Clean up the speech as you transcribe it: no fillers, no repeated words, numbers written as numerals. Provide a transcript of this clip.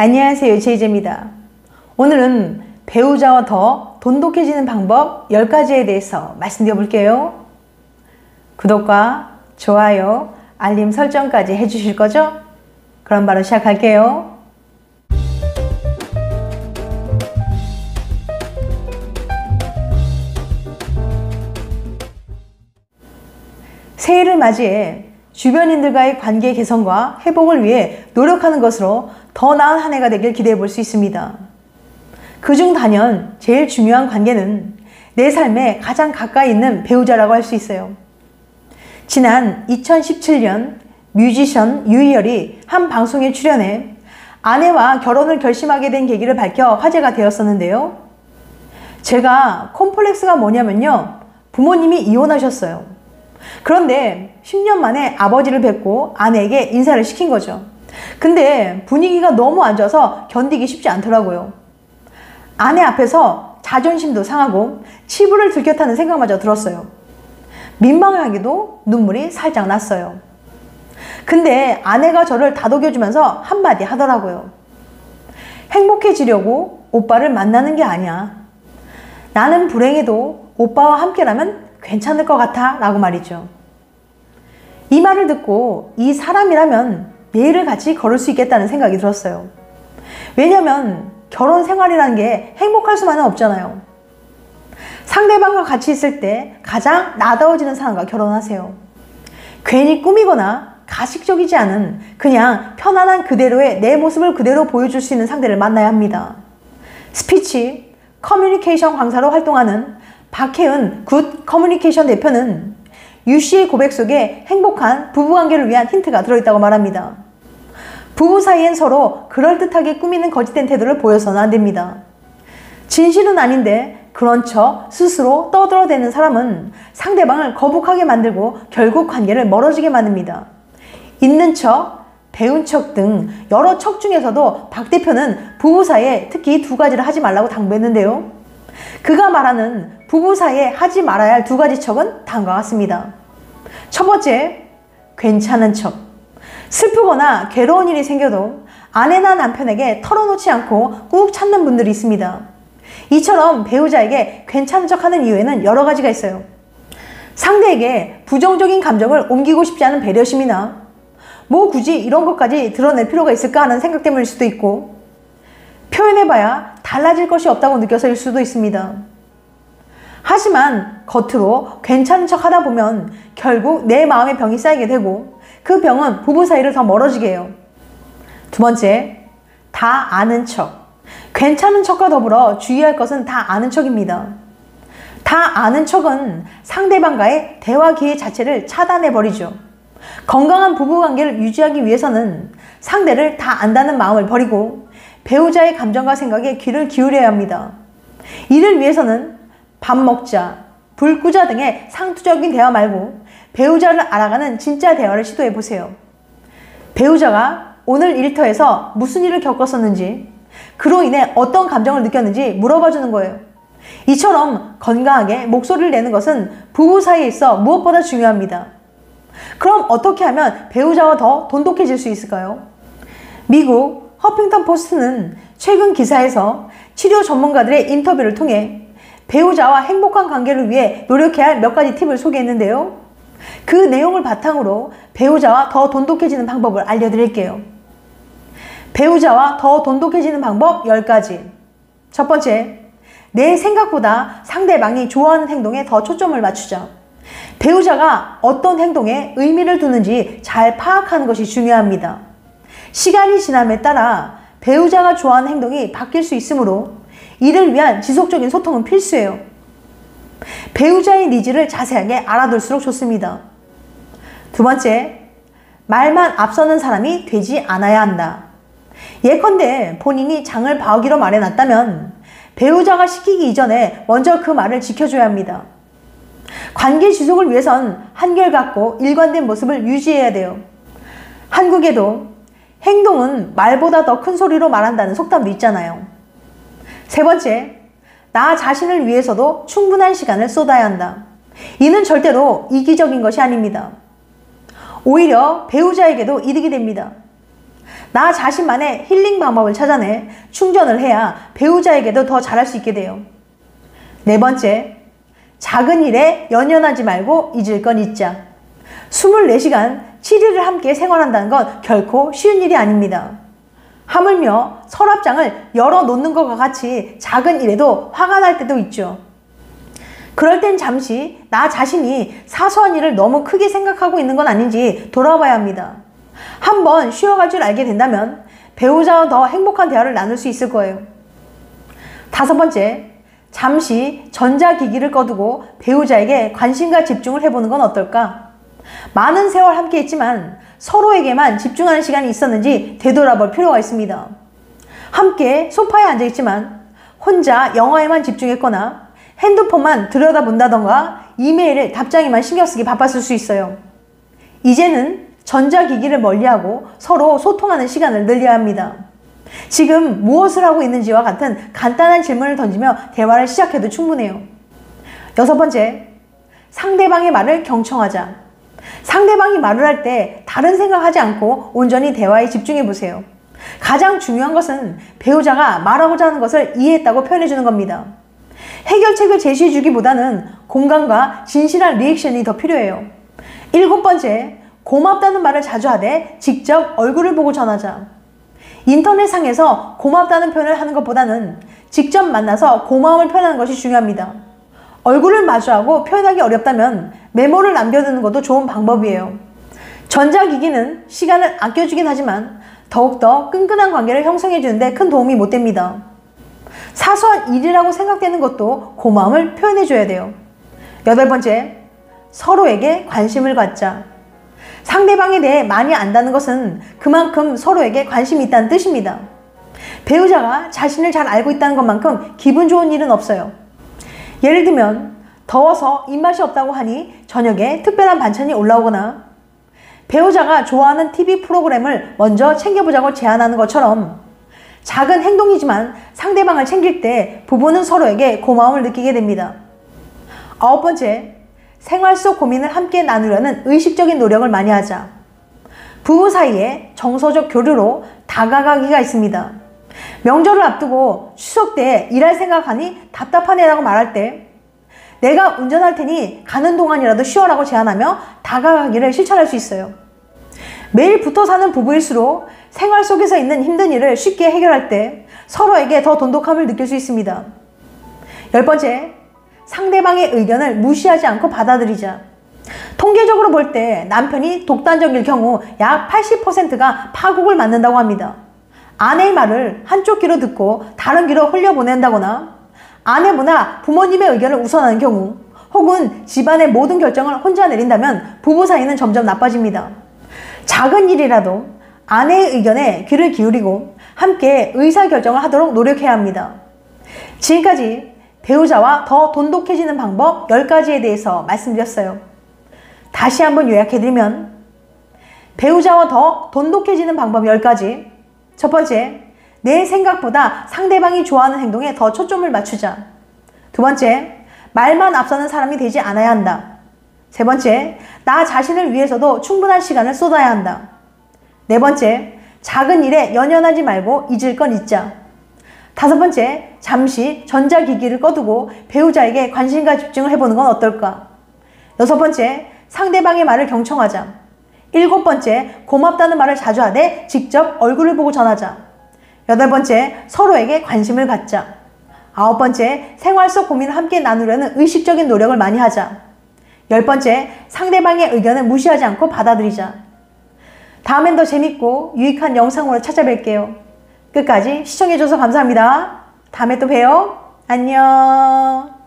안녕하세요, 제이제입니다. 오늘은 배우자와 더 돈독해지는 방법 10가지에 대해서 말씀드려 볼게요. 구독과 좋아요, 알림 설정까지 해주실 거죠? 그럼 바로 시작할게요. 새해를 맞이해 주변인들과의 관계 개선과 회복을 위해 노력하는 것으로 더 나은 한 해가 되길 기대해 볼 수 있습니다. 그중 단연 제일 중요한 관계는 내 삶에 가장 가까이 있는 배우자라고 할 수 있어요. 지난 2017년 뮤지션 유희열이 한 방송에 출연해 아내와 결혼을 결심하게 된 계기를 밝혀 화제가 되었었는데요. 제가 콤플렉스가 뭐냐면요, 부모님이 이혼하셨어요. 그런데 10년 만에 아버지를 뵙고 아내에게 인사를 시킨 거죠. 근데 분위기가 너무 안 좋아서 견디기 쉽지 않더라고요. 아내 앞에서 자존심도 상하고 치부를 들켰다는 생각마저 들었어요. 민망하게도 눈물이 살짝 났어요. 근데 아내가 저를 다독여주면서 한마디 하더라고요. 행복해지려고 오빠를 만나는 게 아니야. 나는 불행해도 오빠와 함께라면 괜찮을 것 같아 라고 말이죠. 이 말을 듣고 이 사람이라면 내일을 같이 걸을 수 있겠다는 생각이 들었어요. 왜냐면 결혼 생활이라는 게 행복할 수만은 없잖아요. 상대방과 같이 있을 때 가장 나다워지는 사람과 결혼하세요. 괜히 꾸미거나 가식적이지 않은 그냥 편안한 그대로의 내 모습을 그대로 보여줄 수 있는 상대를 만나야 합니다. 스피치, 커뮤니케이션 강사로 활동하는 박혜은 굿 커뮤니케이션 대표는 유 씨의 고백 속에 행복한 부부관계를 위한 힌트가 들어있다고 말합니다. 부부 사이엔 서로 그럴듯하게 꾸미는 거짓된 태도를 보여서는 안 됩니다. 진실은 아닌데 그런 척 스스로 떠들어대는 사람은 상대방을 거북하게 만들고 결국 관계를 멀어지게 만듭니다. 있는 척, 배운 척 등 여러 척 중에서도 박 대표는 부부 사이에 특히 두 가지를 하지 말라고 당부했는데요. 그가 말하는 부부 사이에 하지 말아야 할 두 가지 척은 다음과 같습니다. 첫 번째, 괜찮은 척. 슬프거나 괴로운 일이 생겨도 아내나 남편에게 털어놓지 않고 꾹 참는 분들이 있습니다. 이처럼 배우자에게 괜찮은 척 하는 이유에는 여러 가지가 있어요. 상대에게 부정적인 감정을 옮기고 싶지 않은 배려심이나 뭐 굳이 이런 것까지 드러낼 필요가 있을까 하는 생각 때문일 수도 있고, 표현해봐야 달라질 것이 없다고 느껴서일 수도 있습니다. 하지만 겉으로 괜찮은 척 하다 보면 결국 내 마음의 병이 쌓이게 되고 그 병은 부부 사이를 더 멀어지게 해요. 두 번째, 다 아는 척. 괜찮은 척과 더불어 주의할 것은 다 아는 척입니다. 다 아는 척은 상대방과의 대화 기회 자체를 차단해버리죠. 건강한 부부관계를 유지하기 위해서는 상대를 다 안다는 마음을 버리고 배우자의 감정과 생각에 귀를 기울여야 합니다. 이를 위해서는 밥 먹자, 불 끄자 등의 상투적인 대화 말고 배우자를 알아가는 진짜 대화를 시도해 보세요. 배우자가 오늘 일터에서 무슨 일을 겪었었는지, 그로 인해 어떤 감정을 느꼈는지 물어봐 주는 거예요. 이처럼 건강하게 목소리를 내는 것은 부부 사이에 있어 무엇보다 중요합니다. 그럼 어떻게 하면 배우자와 더 돈독해질 수 있을까요? 미국 허핑턴 포스트는 최근 기사에서 치료 전문가들의 인터뷰를 통해 배우자와 행복한 관계를 위해 노력해야 할 몇 가지 팁을 소개했는데요. 그 내용을 바탕으로 배우자와 더 돈독해지는 방법을 알려드릴게요. 배우자와 더 돈독해지는 방법 10가지. 첫 번째, 내 생각보다 상대방이 좋아하는 행동에 더 초점을 맞추자. 배우자가 어떤 행동에 의미를 두는지 잘 파악하는 것이 중요합니다. 시간이 지남에 따라 배우자가 좋아하는 행동이 바뀔 수 있으므로 이를 위한 지속적인 소통은 필수예요. 배우자의 니즈를 자세하게 알아둘수록 좋습니다. 두 번째, 말만 앞서는 사람이 되지 않아야 한다. 예컨대 본인이 장을 봐오기로 말해놨다면 배우자가 시키기 이전에 먼저 그 말을 지켜줘야 합니다. 관계 지속을 위해선 한결같고 일관된 모습을 유지해야 돼요. 한국에도 행동은 말보다 더 큰 소리로 말한다는 속담도 있잖아요. 세 번째, 나 자신을 위해서도 충분한 시간을 쏟아야 한다. 이는 절대로 이기적인 것이 아닙니다. 오히려 배우자에게도 이득이 됩니다. 나 자신만의 힐링 방법을 찾아내 충전을 해야 배우자에게도 더 잘할 수 있게 돼요. 네 번째, 작은 일에 연연하지 말고 잊을 건 잊자. 24시간 7일을 함께 생활한다는 건 결코 쉬운 일이 아닙니다. 하물며 서랍장을 열어놓는 것과 같이 작은 일에도 화가 날 때도 있죠. 그럴 땐 잠시 나 자신이 사소한 일을 너무 크게 생각하고 있는 건 아닌지 돌아봐야 합니다. 한번 쉬어갈 줄 알게 된다면 배우자와 더 행복한 대화를 나눌 수 있을 거예요. 다섯 번째, 잠시 전자기기를 꺼두고 배우자에게 관심과 집중을 해보는 건 어떨까? 많은 세월 함께 했지만 서로에게만 집중하는 시간이 있었는지 되돌아볼 필요가 있습니다. 함께 소파에 앉아있지만 혼자 영화에만 집중했거나 핸드폰만 들여다본다던가 이메일에 답장에만 신경쓰기 바빴을 수 있어요. 이제는 전자기기를 멀리하고 서로 소통하는 시간을 늘려야 합니다. 지금 무엇을 하고 있는지와 같은 간단한 질문을 던지며 대화를 시작해도 충분해요. 여섯 번째, 상대방의 말을 경청하자. 상대방이 말을 할 때 다른 생각하지 않고 온전히 대화에 집중해 보세요. 가장 중요한 것은 배우자가 말하고자 하는 것을 이해했다고 표현해 주는 겁니다. 해결책을 제시해 주기보다는 공감과 진실한 리액션이 더 필요해요. 일곱 번째, 고맙다는 말을 자주 하되 직접 얼굴을 보고 전하자. 인터넷상에서 고맙다는 표현을 하는 것보다는 직접 만나서 고마움을 표현하는 것이 중요합니다. 얼굴을 마주하고 표현하기 어렵다면 메모를 남겨두는 것도 좋은 방법이에요. 전자기기는 시간을 아껴주긴 하지만 더욱더 끈끈한 관계를 형성해주는 데 큰 도움이 못 됩니다. 사소한 일이라고 생각되는 것도 고마움을 표현해줘야 돼요. 여덟 번째, 서로에게 관심을 갖자. 상대방에 대해 많이 안다는 것은 그만큼 서로에게 관심이 있다는 뜻입니다. 배우자가 자신을 잘 알고 있다는 것만큼 기분 좋은 일은 없어요. 예를 들면 더워서 입맛이 없다고 하니 저녁에 특별한 반찬이 올라오거나 배우자가 좋아하는 TV 프로그램을 먼저 챙겨보자고 제안하는 것처럼 작은 행동이지만 상대방을 챙길 때 부부는 서로에게 고마움을 느끼게 됩니다. 아홉 번째, 생활 속 고민을 함께 나누려는 의식적인 노력을 많이 하자. 부부 사이에 정서적 교류로 다가가기가 있습니다. 명절을 앞두고 추석 때 일할 생각하니 답답하네라고 말할 때 내가 운전할 테니 가는 동안이라도 쉬어라고 제안하며 다가가기를 실천할 수 있어요. 매일 붙어 사는 부부일수록 생활 속에서 있는 힘든 일을 쉽게 해결할 때 서로에게 더 돈독함을 느낄 수 있습니다. 열 번째, 상대방의 의견을 무시하지 않고 받아들이자. 통계적으로 볼 때 남편이 독단적일 경우 약 80%가 파국을 맞는다고 합니다. 아내의 말을 한쪽 귀로 듣고 다른 귀로 흘려보낸다거나 아내보다 부모님의 의견을 우선하는 경우 혹은 집안의 모든 결정을 혼자 내린다면 부부 사이는 점점 나빠집니다. 작은 일이라도 아내의 의견에 귀를 기울이고 함께 의사결정을 하도록 노력해야 합니다. 지금까지 배우자와 더 돈독해지는 방법 10가지에 대해서 말씀드렸어요. 다시 한번 요약해드리면 배우자와 더 돈독해지는 방법 10가지. 첫 번째, 내 생각보다 상대방이 좋아하는 행동에 더 초점을 맞추자. 두 번째, 말만 앞서는 사람이 되지 않아야 한다. 세 번째, 나 자신을 위해서도 충분한 시간을 쏟아야 한다. 네 번째, 작은 일에 연연하지 말고 잊을 건 잊자. 다섯 번째, 잠시 전자기기를 꺼두고 배우자에게 관심과 집중을 해보는 건 어떨까? 여섯 번째, 상대방의 말을 경청하자. 일곱 번째, 고맙다는 말을 자주 하되 직접 얼굴을 보고 전하자. 여덟 번째, 서로에게 관심을 갖자. 아홉 번째, 생활 속 고민을 함께 나누려는 의식적인 노력을 많이 하자. 열 번째, 상대방의 의견을 무시하지 않고 받아들이자. 다음엔 더 재밌고 유익한 영상으로 찾아뵐게요. 끝까지 시청해줘서 감사합니다. 다음에 또 봬요. 안녕.